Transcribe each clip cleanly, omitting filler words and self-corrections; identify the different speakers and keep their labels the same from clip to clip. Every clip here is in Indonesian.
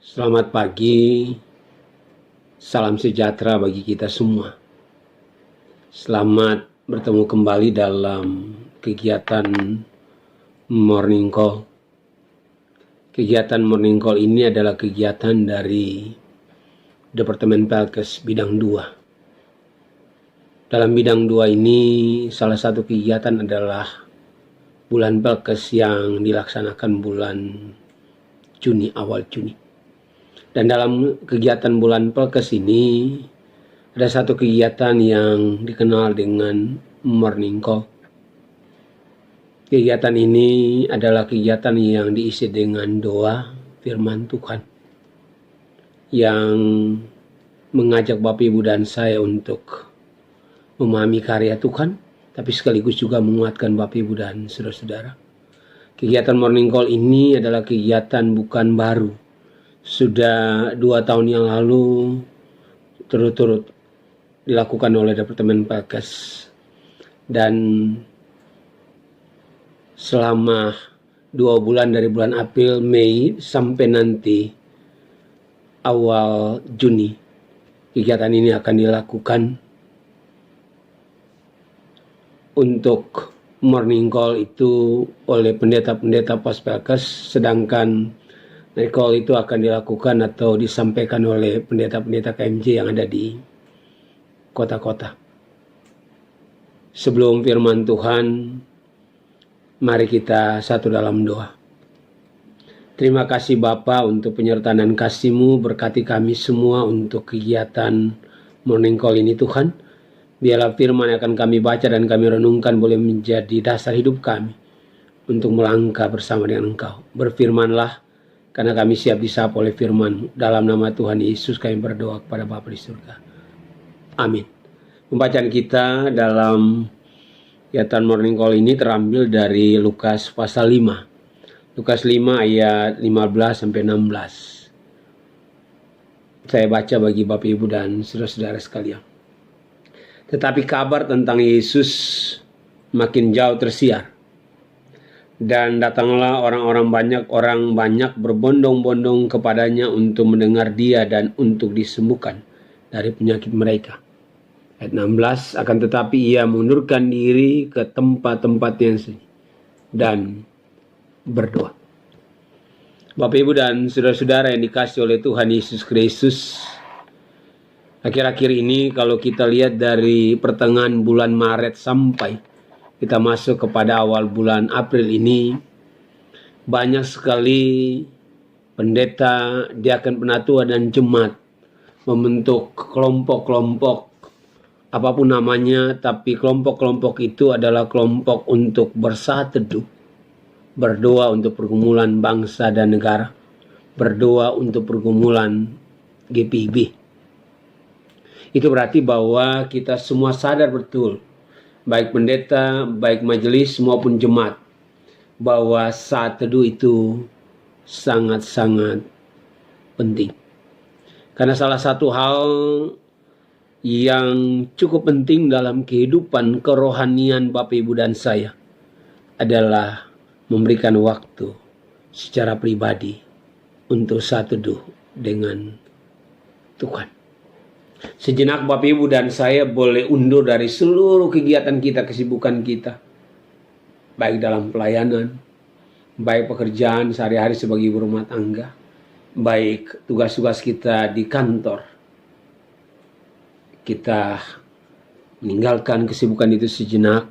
Speaker 1: Selamat pagi, salam sejahtera bagi kita semua. Selamat bertemu kembali dalam kegiatan Morning Call. Kegiatan Morning Call ini adalah kegiatan dari Departemen Pelkes Bidang 2. Dalam Bidang 2 ini, salah satu kegiatan adalah bulan Pelkes yang dilaksanakan bulan Juni, awal Juni. Dan dalam kegiatan bulan Pelkes ini, ada satu kegiatan yang dikenal dengan Morning Call. Kegiatan ini adalah kegiatan yang diisi dengan doa firman Tuhan, yang mengajak Bapak Ibu dan saya untuk memahami karya Tuhan, tapi sekaligus juga menguatkan Bapak Ibu dan saudara-saudara. Kegiatan Morning Call ini adalah kegiatan bukan baru. Sudah 2 tahun yang lalu turut-turut dilakukan oleh Departemen Pelkes, dan selama 2 bulan dari bulan April, Mei sampai nanti awal Juni, kegiatan ini akan dilakukan untuk Morning Call itu oleh pendeta-pendeta pos Pelkes, sedangkan call itu akan dilakukan atau disampaikan oleh pendeta-pendeta KMJ yang ada di kota-kota. Sebelum firman Tuhan, mari kita satu dalam doa. Terima kasih Bapa untuk penyertaan dan kasih-Mu, berkati kami semua untuk kegiatan Morning Call ini Tuhan. Biarlah firman yang akan kami baca dan kami renungkan boleh menjadi dasar hidup kami untuk melangkah bersama dengan Engkau. Berfirmanlah, karena kami siap disapa oleh firman. Dalam nama Tuhan Yesus kami berdoa kepada Bapa di surga. Amin. Pembacaan kita dalam kegiatan Morning Call ini terambil dari Lukas pasal 5. Lukas 5 ayat 15 sampai 16. Saya baca bagi Bapak Ibu dan saudara-saudara sekalian. Tetapi kabar tentang Yesus makin jauh tersiar. Dan datanglah orang banyak berbondong-bondong kepadanya untuk mendengar dia dan untuk disembuhkan dari penyakit mereka. Ayat 16, akan tetapi ia mengundurkan diri ke tempat-tempat yang sunyi dan berdoa. Bapak Ibu dan saudara-saudara yang dikasihi oleh Tuhan Yesus Kristus, akhir-akhir ini kalau kita lihat dari pertengahan bulan Maret sampai kita masuk kepada awal bulan April ini, banyak sekali pendeta, diaken penatua dan jemaat membentuk kelompok-kelompok, apapun namanya, tapi kelompok-kelompok itu adalah kelompok untuk bersaat teduh, berdoa untuk pergumulan bangsa dan negara, berdoa untuk pergumulan GPIB. Itu berarti bahwa kita semua sadar betul, baik pendeta, baik majelis maupun jemaat, bahwa saat teduh itu sangat-sangat penting. Karena salah satu hal yang cukup penting dalam kehidupan kerohanian Bapak Ibu dan saya adalah memberikan waktu secara pribadi untuk saat teduh dengan Tuhan. Sejenak Bapak Ibu dan saya boleh undur dari seluruh kegiatan kita, kesibukan kita, baik dalam pelayanan, baik pekerjaan sehari-hari sebagai ibu rumah tangga, baik tugas-tugas kita di kantor. Kita meninggalkan kesibukan itu sejenak,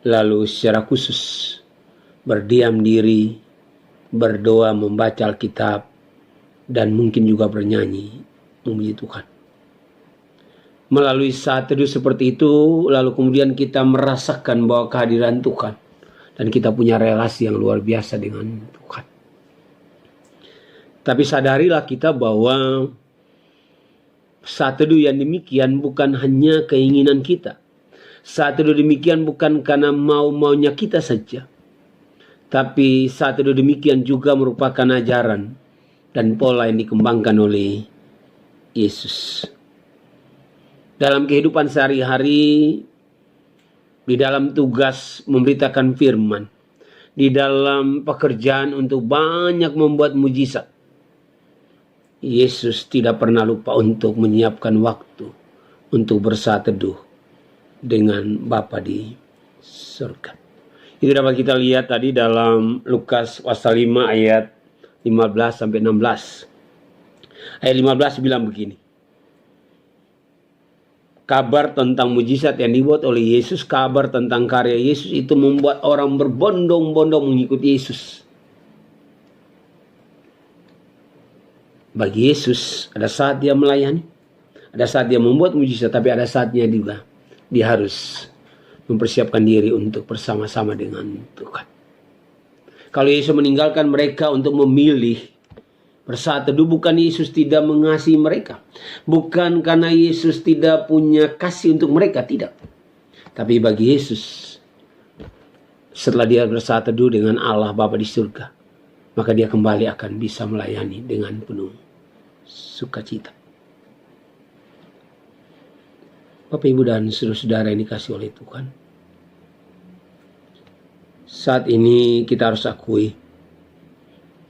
Speaker 1: lalu secara khusus berdiam diri, berdoa, membaca Alkitab, dan mungkin juga bernyanyi memuji Tuhan. Melalui saat teduh seperti itu, lalu kemudian kita merasakan bahwa kehadiran Tuhan, dan kita punya relasi yang luar biasa dengan Tuhan. Tapi sadarilah kita bahwa saat teduh yang demikian bukan hanya keinginan kita. Saat teduh demikian bukan karena mau-maunya kita saja. Tapi saat teduh demikian juga merupakan ajaran dan pola yang dikembangkan oleh Yesus. Dalam kehidupan sehari-hari, di dalam tugas memberitakan firman, di dalam pekerjaan untuk banyak membuat mujizat, Yesus tidak pernah lupa untuk menyiapkan waktu untuk bersaat teduh dengan Bapa di surga. Itu dapat kita lihat tadi dalam Lukas pasal 5 ayat 15 sampai 16. Ayat 15 bilang begini. Kabar tentang mujizat yang dibuat oleh Yesus, kabar tentang karya Yesus itu membuat orang berbondong-bondong mengikuti Yesus. Bagi Yesus, ada saat dia melayani, ada saat dia membuat mujizat, tapi ada saatnya juga dia harus mempersiapkan diri untuk bersama-sama dengan Tuhan. Kalau Yesus meninggalkan mereka untuk memilih bersaat teduh, bukan Yesus tidak mengasihi mereka. Bukan karena Yesus tidak punya kasih untuk mereka, tidak. Tapi bagi Yesus, setelah dia bersaat teduh dengan Allah Bapa di surga, maka dia kembali akan bisa melayani dengan penuh sukacita. Bapak, Ibu, dan saudara-saudara yang dikasihi oleh Tuhan, saat ini kita harus akui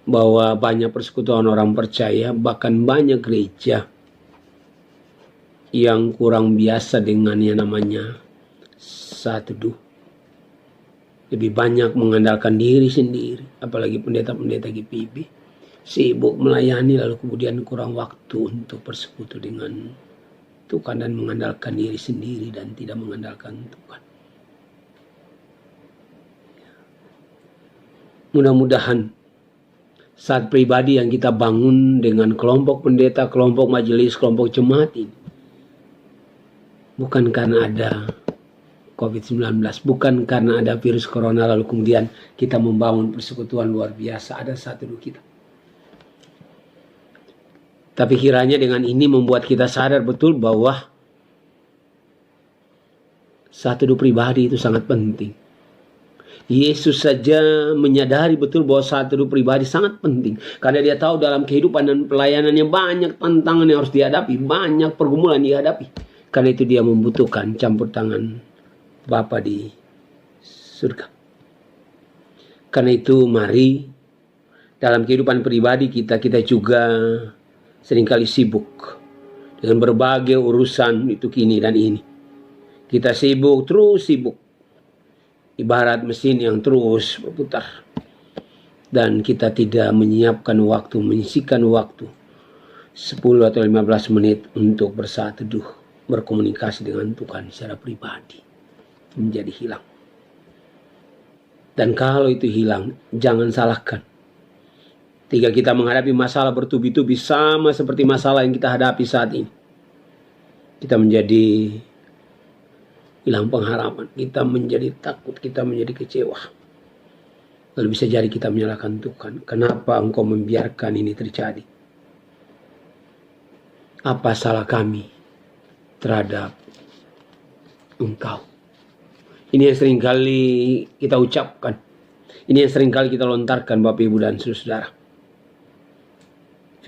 Speaker 1: bahwa banyak persekutuan orang percaya, bahkan banyak gereja yang kurang biasa dengan yang namanya saat teduh. Lebih banyak mengandalkan diri sendiri, apalagi pendeta-pendeta GPIB. Sibuk melayani lalu kemudian kurang waktu untuk bersekutu dengan Tuhan dan mengandalkan diri sendiri dan tidak mengandalkan Tuhan. Mudah-mudahan saat pribadi yang kita bangun dengan kelompok pendeta, kelompok majelis, kelompok jemaat ini, bukan karena ada COVID-19, bukan karena ada virus corona lalu kemudian kita membangun persekutuan luar biasa, ada saat teduh kita. Tapi kiranya dengan ini membuat kita sadar betul bahwa saat teduh pribadi itu sangat penting. Yesus saja menyadari betul bahwa saat teduh pribadi sangat penting. Karena dia tahu dalam kehidupan dan pelayanannya banyak tantangan yang harus dihadapi. Banyak pergumulan dihadapi. Karena itu dia membutuhkan campur tangan Bapa di surga. Karena itu mari dalam kehidupan pribadi kita juga seringkali sibuk dengan berbagai urusan itu kini dan ini. Kita sibuk, terus sibuk. Ibarat mesin yang terus berputar. Dan kita tidak menyiapkan waktu, menyisihkan waktu 10 atau 15 menit untuk bersaat teduh, berkomunikasi dengan Tuhan secara pribadi. Menjadi hilang. Dan kalau itu hilang, jangan salahkan. Ketika kita menghadapi masalah bertubi-tubi sama seperti masalah yang kita hadapi saat ini, kita menjadi hilang pengharapan, kita menjadi takut, kita menjadi kecewa. Lalu bisa jadi kita menyalahkan Tuhan. Kenapa Engkau membiarkan ini terjadi? Apa salah kami terhadap Engkau? Ini yang seringkali kita ucapkan. Ini yang seringkali kita lontarkan, Bapak, Ibu, dan saudara.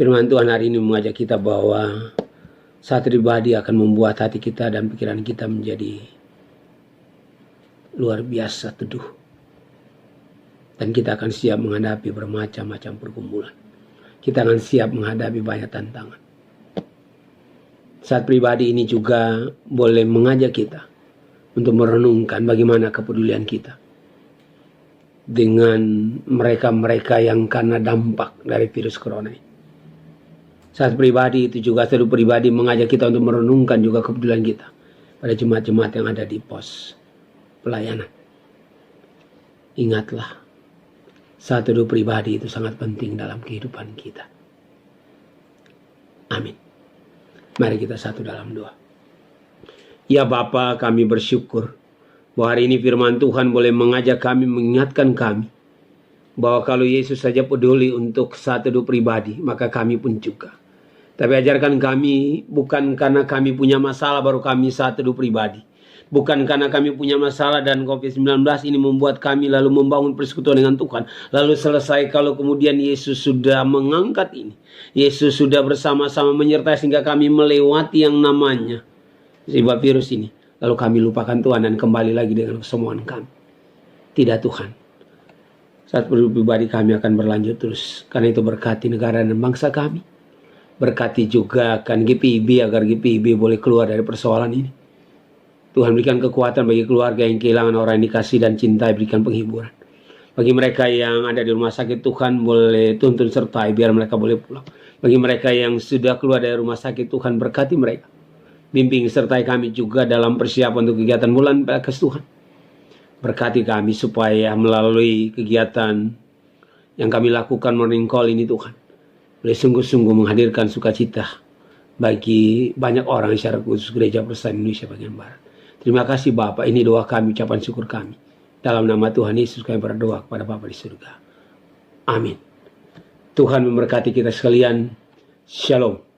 Speaker 1: Firman Tuhan hari ini mengajak kita bahwa saat pribadi akan membuat hati kita dan pikiran kita menjadi luar biasa teduh. Dan kita akan siap menghadapi bermacam-macam pergumulan. Kita akan siap menghadapi banyak tantangan. Saat pribadi ini juga boleh mengajak kita untuk merenungkan bagaimana kepedulian kita dengan mereka-mereka yang karena dampak dari virus corona ini. Saat pribadi itu juga seluruh pribadi mengajak kita untuk merenungkan juga kepedulian kita pada jemaat-jemaat yang ada di pos pelayanan. Ingatlah, saat teduh pribadi itu sangat penting dalam kehidupan kita. Amin. Mari kita satu dalam doa. Ya Bapa, kami bersyukur bahwa hari ini firman Tuhan boleh mengajak kami, mengingatkan kami bahwa kalau Yesus saja peduli untuk saat teduh pribadi, maka kami pun juga. Tapi ajarkan kami bukan karena kami punya masalah baru kami saat teduh pribadi. Bukan karena kami punya masalah dan COVID-19 ini membuat kami lalu membangun persekutuan dengan Tuhan. Lalu selesai kalau kemudian Yesus sudah mengangkat ini. Yesus sudah bersama-sama menyertai sehingga kami melewati yang namanya sebab virus ini. Lalu kami lupakan Tuhan dan kembali lagi dengan kesemuan kami. Tidak, Tuhan. Saat pribadi kami akan berlanjut terus. Karena itu berkati negara dan bangsa kami. Berkati juga kan GPIB agar GPIB boleh keluar dari persoalan ini. Tuhan berikan kekuatan bagi keluarga yang kehilangan orang yang dikasih dan cintai, berikan penghiburan. Bagi mereka yang ada di rumah sakit, Tuhan boleh tuntun sertai biar mereka boleh pulang. Bagi mereka yang sudah keluar dari rumah sakit, Tuhan berkati mereka. Bimbing sertai kami juga dalam persiapan untuk kegiatan bulan Pelkas Tuhan. Berkati kami supaya melalui kegiatan yang kami lakukan morning call ini Tuhan, boleh sungguh-sungguh menghadirkan sukacita bagi banyak orang secara khusus Gereja Protestan Indonesia bagian Barat. Terima kasih Bapak, ini doa kami, ucapan syukur kami. Dalam nama Tuhan Yesus kami berdoa kepada Bapa di surga. Amin. Tuhan memberkati kita sekalian. Shalom.